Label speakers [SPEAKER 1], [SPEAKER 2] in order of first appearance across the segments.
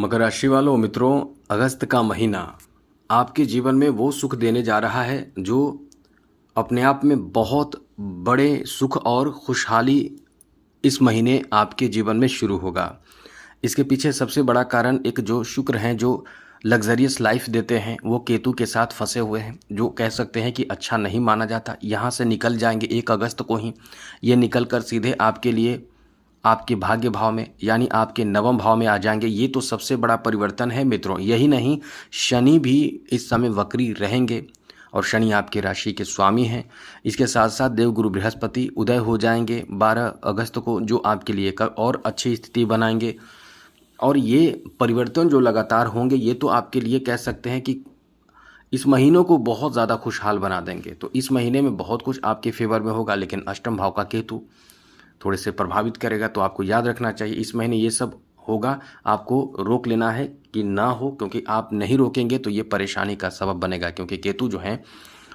[SPEAKER 1] मकर राशि वालों मित्रों, अगस्त का महीना आपके जीवन में वो सुख देने जा रहा है जो अपने आप में बहुत बड़े सुख और खुशहाली इस महीने आपके जीवन में शुरू होगा। इसके पीछे सबसे बड़ा कारण एक जो शुक्र हैं जो लग्जरियस लाइफ देते हैं वो केतु के साथ फंसे हुए हैं, जो कह सकते हैं कि अच्छा नहीं माना जाता। यहाँ से निकल जाएंगे 1 अगस्त को ही। ये निकल कर सीधे आपके लिए आपके भाग्य भाव में यानी आपके नवम भाव में आ जाएंगे। ये तो सबसे बड़ा परिवर्तन है मित्रों। यही नहीं, शनि भी इस समय वक्री रहेंगे और शनि आपके राशि के स्वामी हैं। इसके साथ साथ देवगुरु बृहस्पति उदय हो जाएंगे 12 अगस्त को, जो आपके लिए और अच्छी स्थिति बनाएंगे। और ये परिवर्तन जो लगातार होंगे ये तो आपके लिए कह सकते हैं कि इस महीनों को बहुत ज़्यादा खुशहाल बना देंगे। तो इस महीने में बहुत कुछ आपके फेवर में होगा, लेकिन अष्टम भाव का केतु थोड़े से प्रभावित करेगा। तो आपको याद रखना चाहिए इस महीने ये सब होगा, आपको रोक लेना है कि ना हो, क्योंकि आप नहीं रोकेंगे तो ये परेशानी का सबब बनेगा। क्योंकि केतु जो हैं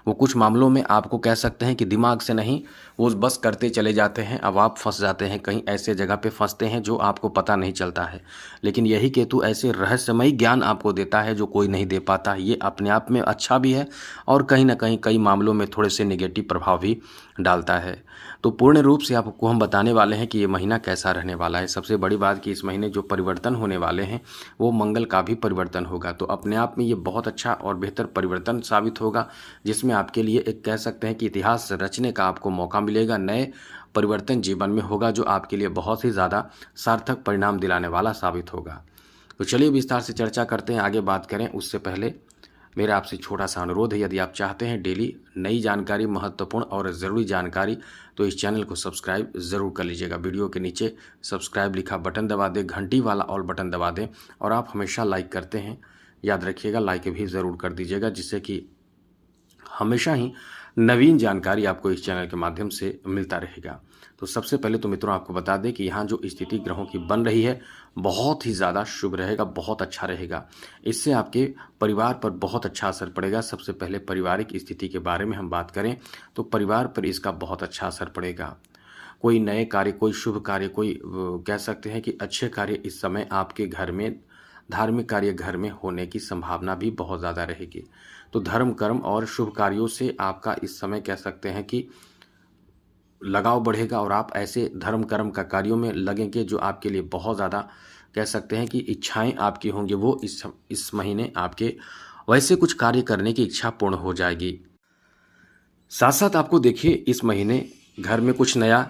[SPEAKER 1] वो कुछ मामलों में आपको कह सकते हैं कि दिमाग से नहीं, वो बस करते चले जाते हैं। अब आप फंस जाते हैं, कहीं ऐसे जगह पे फंसते हैं जो आपको पता नहीं चलता है। लेकिन यही केतु ऐसे रहस्यमयी ज्ञान आपको देता है जो कोई नहीं दे पाता। ये अपने आप में अच्छा भी है और कहीं ना कहीं कई मामलों में थोड़े से नेगेटिव प्रभाव भी डालता है। तो पूर्ण रूप से आपको हम बताने वाले हैं कि ये महीना कैसा रहने वाला है। सबसे बड़ी बात कि इस महीने जो परिवर्तन होने वाले हैं वो मंगल का भी परिवर्तन होगा। तो अपने आप में ये बहुत अच्छा और बेहतर परिवर्तन साबित होगा, जिसमें आपके लिए एक कह सकते हैं कि इतिहास रचने का आपको मौका मिलेगा। नए परिवर्तन जीवन में होगा जो आपके लिए बहुत ही ज़्यादा सार्थक परिणाम दिलाने वाला साबित होगा। तो चलिए विस्तार से चर्चा करते हैं, आगे बात करें। उससे पहले मेरा आपसे छोटा सा अनुरोध है, यदि आप चाहते हैं डेली नई जानकारी, महत्वपूर्ण और ज़रूरी जानकारी, तो इस चैनल को सब्सक्राइब ज़रूर कर लीजिएगा। वीडियो के नीचे सब्सक्राइब लिखा बटन दबा दें, घंटी वाला ऑल बटन दबा दें। और आप हमेशा लाइक करते हैं, याद रखिएगा लाइक भी ज़रूर कर दीजिएगा, जिससे कि हमेशा ही नवीन जानकारी आपको इस चैनल के माध्यम से मिलता रहेगा। तो सबसे पहले तो मित्रों आपको बता दें कि यहाँ जो स्थिति ग्रहों की बन रही है बहुत ही ज़्यादा शुभ रहेगा, बहुत अच्छा रहेगा। इससे आपके परिवार पर बहुत अच्छा असर पड़ेगा। सबसे पहले पारिवारिक स्थिति के बारे में हम बात करें तो परिवार पर इसका बहुत अच्छा असर पड़ेगा। कोई नए कार्य, कोई शुभ कार्य, कोई कह सकते हैं कि अच्छे कार्य इस समय आपके घर में, धार्मिक कार्य घर में होने की संभावना भी बहुत ज़्यादा रहेगी। तो धर्म, कर्म और शुभ कार्यों से आपका इस समय कह सकते हैं कि लगाव बढ़ेगा और आप ऐसे धर्म कर्म का कार्यों में लगेंगे जो आपके लिए बहुत ज़्यादा कह सकते हैं कि इच्छाएं आपकी होंगी, वो इस महीने आपके वैसे कुछ कार्य करने की इच्छा पूर्ण हो जाएगी। साथ साथ आपको देखिए इस महीने घर में कुछ नया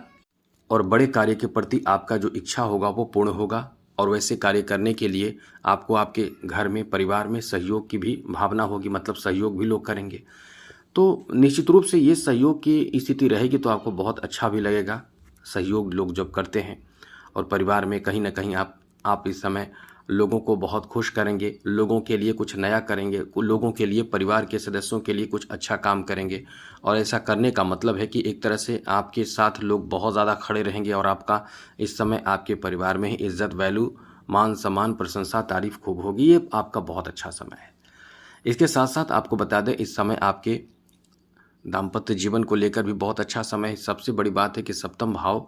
[SPEAKER 1] और बड़े कार्य के प्रति आपका जो इच्छा होगा वो पूर्ण होगा। और वैसे कार्य करने के लिए आपको आपके घर में, परिवार में सहयोग की भी भावना होगी, मतलब सहयोग भी लोग करेंगे। तो निश्चित रूप से ये सहयोग की स्थिति रहेगी तो आपको बहुत अच्छा भी लगेगा। सहयोग लोग जब करते हैं और परिवार में कहीं ना कहीं आप इस समय लोगों को बहुत खुश करेंगे, लोगों के लिए कुछ नया करेंगे, लोगों के लिए, परिवार के सदस्यों के लिए कुछ अच्छा काम करेंगे। और ऐसा करने का मतलब है कि एक तरह से आपके साथ लोग बहुत ज़्यादा खड़े रहेंगे और आपका इस समय आपके परिवार में ही इज्जत, वैल्यू, मान सम्मान, प्रशंसा, तारीफ खूब होगी। ये आपका बहुत अच्छा समय है। इसके साथ साथ आपको बता दें इस समय आपके दाम्पत्य जीवन को लेकर भी बहुत अच्छा समय है। सबसे बड़ी बात है कि सप्तम भाव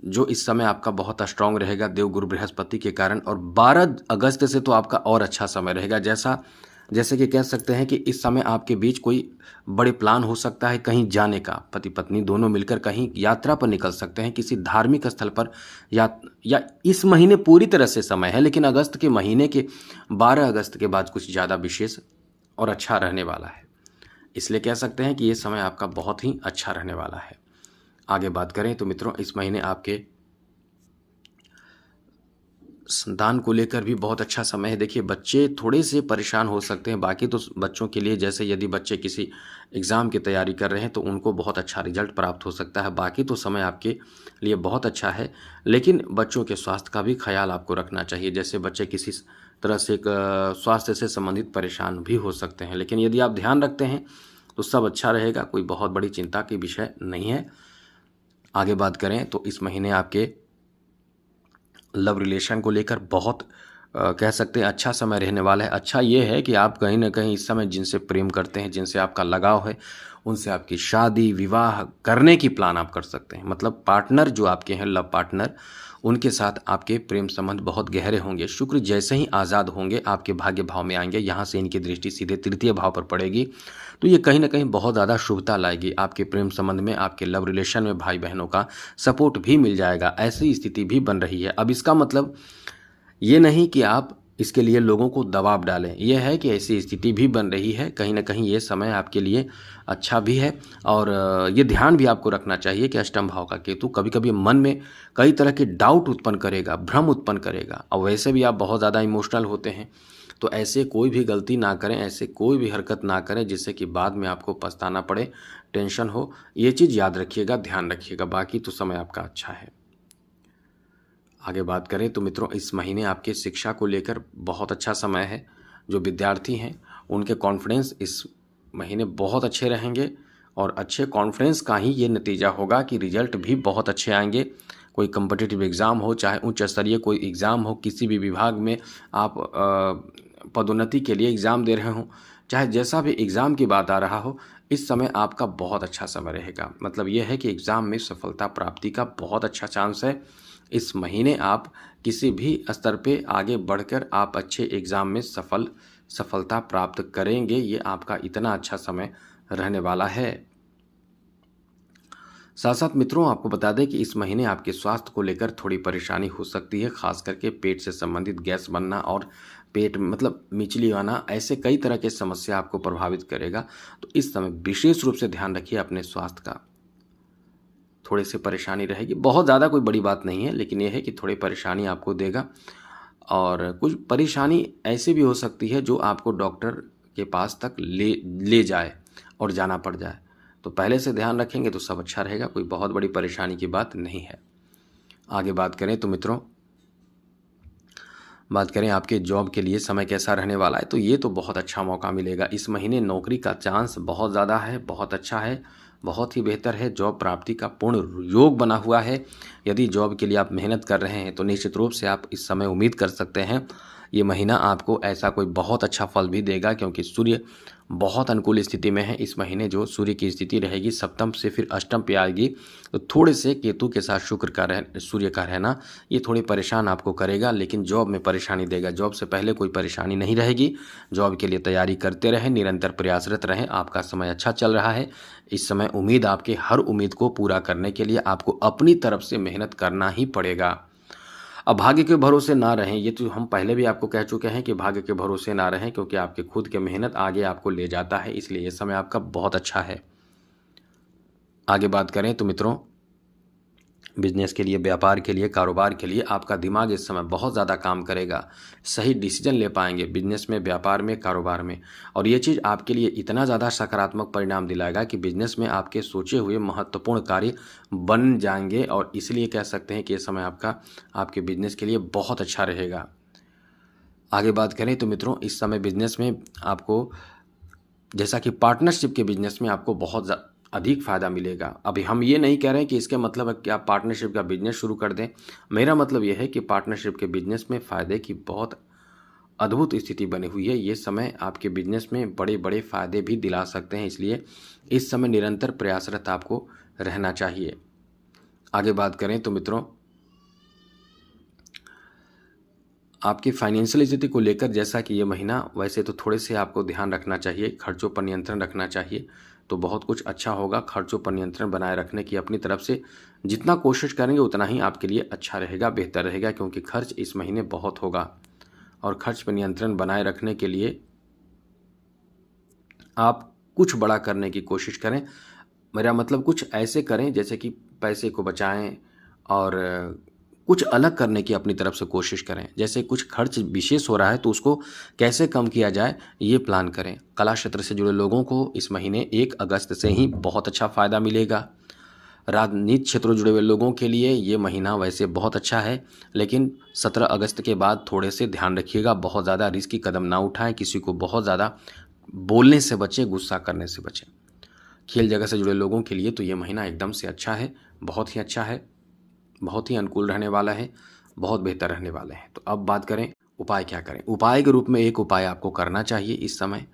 [SPEAKER 1] जो इस समय आपका बहुत स्ट्रांग रहेगा देवगुरु बृहस्पति के कारण। और 12 अगस्त से तो आपका और अच्छा समय रहेगा। जैसे कि कह सकते हैं कि इस समय आपके बीच कोई बड़े प्लान हो सकता है कहीं जाने का। पति पत्नी दोनों मिलकर कहीं यात्रा पर निकल सकते हैं, किसी धार्मिक स्थल पर, या इस महीने पूरी तरह से समय है, लेकिन अगस्त के महीने के 12 अगस्त के बाद कुछ ज़्यादा विशेष और अच्छा रहने वाला है। इसलिए कह सकते हैं कि ये समय आपका बहुत ही अच्छा रहने वाला है। आगे बात करें तो मित्रों इस महीने आपके संतान को लेकर भी बहुत अच्छा समय है। देखिए बच्चे थोड़े से परेशान हो सकते हैं, बाकी तो बच्चों के लिए, जैसे यदि बच्चे किसी एग्ज़ाम की तैयारी कर रहे हैं तो उनको बहुत अच्छा रिजल्ट प्राप्त हो सकता है। बाकी तो समय आपके लिए बहुत अच्छा है, लेकिन बच्चों के स्वास्थ्य का भी ख्याल आपको रखना चाहिए। जैसे बच्चे किसी तरह से स्वास्थ्य से संबंधित परेशान भी हो सकते हैं, लेकिन यदि आप ध्यान रखते हैं तो सब अच्छा रहेगा, कोई बहुत बड़ी चिंता की विषय नहीं है। आगे बात करें तो इस महीने आपके लव रिलेशन को लेकर बहुत कह सकते हैं अच्छा समय रहने वाला है। अच्छा ये है कि आप कहीं ना कहीं इस समय जिनसे प्रेम करते हैं, जिनसे आपका लगाव है, उनसे आपकी शादी विवाह करने की प्लान आप कर सकते हैं। मतलब पार्टनर जो आपके हैं, लव पार्टनर, उनके साथ आपके प्रेम संबंध बहुत गहरे होंगे। शुक्र जैसे ही आज़ाद होंगे आपके भाग्य भाव में आएंगे, यहाँ से इनकी दृष्टि सीधे तृतीय भाव पर पड़ेगी, तो ये कहीं ना कहीं बहुत ज़्यादा शुभता लाएगी। आपके प्रेम संबंध में, आपके लव रिलेशन में भाई बहनों का सपोर्ट भी मिल जाएगा, ऐसी स्थिति भी बन रही है। अब इसका मतलब ये नहीं कि आप इसके लिए लोगों को दबाव डालें, यह है कि ऐसी स्थिति भी बन रही है। कहीं ना कहीं ये समय आपके लिए अच्छा भी है, और ये ध्यान भी आपको रखना चाहिए कि अष्टम भाव का केतु कभी कभी मन में कई तरह के डाउट उत्पन्न करेगा, भ्रम उत्पन्न करेगा। और वैसे भी आप बहुत ज़्यादा इमोशनल होते हैं, तो ऐसे कोई भी गलती ना करें, ऐसे कोई भी हरकत ना करें जिससे कि बाद में आपको पछताना पड़े, टेंशन हो। ये चीज़ याद रखिएगा, ध्यान रखिएगा। बाकी तो समय आपका अच्छा है। आगे बात करें तो मित्रों, इस महीने आपके शिक्षा को लेकर बहुत अच्छा समय है। जो विद्यार्थी हैं उनके कॉन्फिडेंस इस महीने बहुत अच्छे रहेंगे, और अच्छे कॉन्फिडेंस का ही ये नतीजा होगा कि रिजल्ट भी बहुत अच्छे आएंगे। कोई कम्पिटिटिव एग्ज़ाम हो, चाहे उच्च स्तरीय कोई एग्ज़ाम हो, किसी भी विभाग में आप पदोन्नति के लिए एग्ज़ाम दे रहे हों, चाहे जैसा भी एग्ज़ाम की बात आ रहा हो, इस समय आपका बहुत अच्छा समय रहेगा। मतलब यह है कि एग्ज़ाम में सफलता प्राप्ति का बहुत अच्छा चांस है। इस महीने आप किसी भी स्तर पे आगे बढ़कर आप अच्छे एग्ज़ाम में सफलता प्राप्त करेंगे। ये आपका इतना अच्छा समय रहने वाला है। साथ साथ मित्रों, आपको बता दें कि इस महीने आपके स्वास्थ्य को लेकर थोड़ी परेशानी हो सकती है, खास करके पेट से संबंधित गैस बनना और पेट मतलब मिचली आना, ऐसे कई तरह के समस्या आपको प्रभावित करेगा। तो इस समय विशेष रूप से ध्यान रखिए अपने स्वास्थ्य का। थोड़े से परेशानी रहेगी, बहुत ज़्यादा कोई बड़ी बात नहीं है, लेकिन यह है कि थोड़ी परेशानी आपको देगा। और कुछ परेशानी ऐसी भी हो सकती है जो आपको डॉक्टर के पास तक ले जाए और जाना पड़ जाए। तो पहले से ध्यान रखेंगे तो सब अच्छा रहेगा, कोई बहुत बड़ी परेशानी की बात नहीं है। आगे बात करें तो मित्रों, बात करें आपके जॉब के लिए समय कैसा रहने वाला है, तो ये तो बहुत अच्छा मौका मिलेगा। इस महीने नौकरी का चांस बहुत ज़्यादा है, बहुत अच्छा है, बहुत ही बेहतर है। जॉब प्राप्ति का पूर्ण योग बना हुआ है। यदि जॉब के लिए आप मेहनत कर रहे हैं तो निश्चित रूप से आप इस समय उम्मीद कर सकते हैं ये महीना आपको ऐसा कोई बहुत अच्छा फल भी देगा, क्योंकि सूर्य बहुत अनुकूल स्थिति में है। इस महीने जो सूर्य की स्थिति रहेगी सप्तम से फिर अष्टम पे आएगी, तो थोड़े से केतु के साथ सूर्य का रहना ये थोड़ी परेशान आपको करेगा, लेकिन जॉब में परेशानी देगा। जॉब से पहले कोई परेशानी नहीं रहेगी। जॉब के लिए तैयारी करते रहें, निरंतर प्रयासरत रहें। आपका समय अच्छा चल रहा है। इस समय उम्मीद, आपके हर उम्मीद को पूरा करने के लिए आपको अपनी तरफ से मेहनत करना ही पड़ेगा। अब भाग्य के भरोसे ना रहें, ये तो हम पहले भी आपको कह चुके हैं कि भाग्य के भरोसे ना रहें, क्योंकि आपके खुद के मेहनत आगे आपको ले जाता है। इसलिए ये समय आपका बहुत अच्छा है। आगे बात करें तो मित्रों, बिजनेस के लिए, व्यापार के लिए, कारोबार के लिए आपका दिमाग इस समय बहुत ज़्यादा काम करेगा। सही डिसीजन ले पाएंगे बिजनेस में, व्यापार में, कारोबार में। और ये चीज़ आपके लिए इतना ज़्यादा सकारात्मक परिणाम दिलाएगा कि बिजनेस में आपके सोचे हुए महत्वपूर्ण कार्य बन जाएंगे। और इसलिए कह सकते हैं कि ये समय आपका आपके बिजनेस के लिए बहुत अच्छा रहेगा। आगे बात करें तो मित्रों, इस समय बिजनेस में आपको, जैसा कि पार्टनरशिप के बिजनेस में आपको बहुत अधिक फ़ायदा मिलेगा। अभी हम ये नहीं कह रहे हैं कि इसके मतलब है कि आप पार्टनरशिप का बिजनेस शुरू कर दें। मेरा मतलब यह है कि पार्टनरशिप के बिजनेस में फ़ायदे की बहुत अद्भुत स्थिति बनी हुई है। ये समय आपके बिजनेस में बड़े बड़े फ़ायदे भी दिला सकते हैं, इसलिए इस समय निरंतर प्रयासरत आपको रहना चाहिए। आगे बात करें तो मित्रों, आपकी फाइनेंशियल स्थिति को लेकर, जैसा कि ये महीना वैसे तो थोड़े से आपको ध्यान रखना चाहिए, खर्चों पर नियंत्रण रखना चाहिए, तो बहुत कुछ अच्छा होगा। खर्चों पर नियंत्रण बनाए रखने की अपनी तरफ से जितना कोशिश करेंगे उतना ही आपके लिए अच्छा रहेगा, बेहतर रहेगा, क्योंकि खर्च इस महीने बहुत होगा। और खर्च पर नियंत्रण बनाए रखने के लिए आप कुछ बड़ा करने की कोशिश करें। मेरा मतलब कुछ ऐसे करें जैसे कि पैसे को बचाएं और कुछ अलग करने की अपनी तरफ से कोशिश करें। जैसे कुछ खर्च विशेष हो रहा है तो उसको कैसे कम किया जाए ये प्लान करें। कला क्षेत्र से जुड़े लोगों को इस महीने 1 अगस्त से ही बहुत अच्छा फ़ायदा मिलेगा। राजनीतिक क्षेत्रों जुड़े हुए लोगों के लिए ये महीना वैसे बहुत अच्छा है, लेकिन 17 अगस्त के बाद थोड़े से ध्यान रखिएगा, बहुत ज़्यादा रिस्की कदम ना उठाएं, किसी को बहुत ज़्यादा बोलने से बचें, गुस्सा करने से बचें। खेल जगत से जुड़े लोगों के लिए तो ये महीना एकदम से अच्छा है, बहुत ही अच्छा है, बहुत ही अनुकूल रहने वाला है, बहुत बेहतर रहने वाले हैं। तो अब बात करें उपाय क्या करें। उपाय के रूप में एक उपाय आपको करना चाहिए इस समय,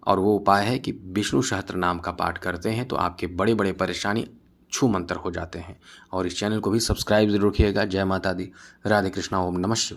[SPEAKER 1] और वो उपाय है कि विष्णु सहस्त्र नाम का पाठ करते हैं तो आपके बड़े बड़े परेशानी छू मंतर हो जाते हैं। और इस चैनल को भी सब्सक्राइब जरूर रखिएगा। जय माता दी, राधे कृष्णा, ओम नमः शिवाय।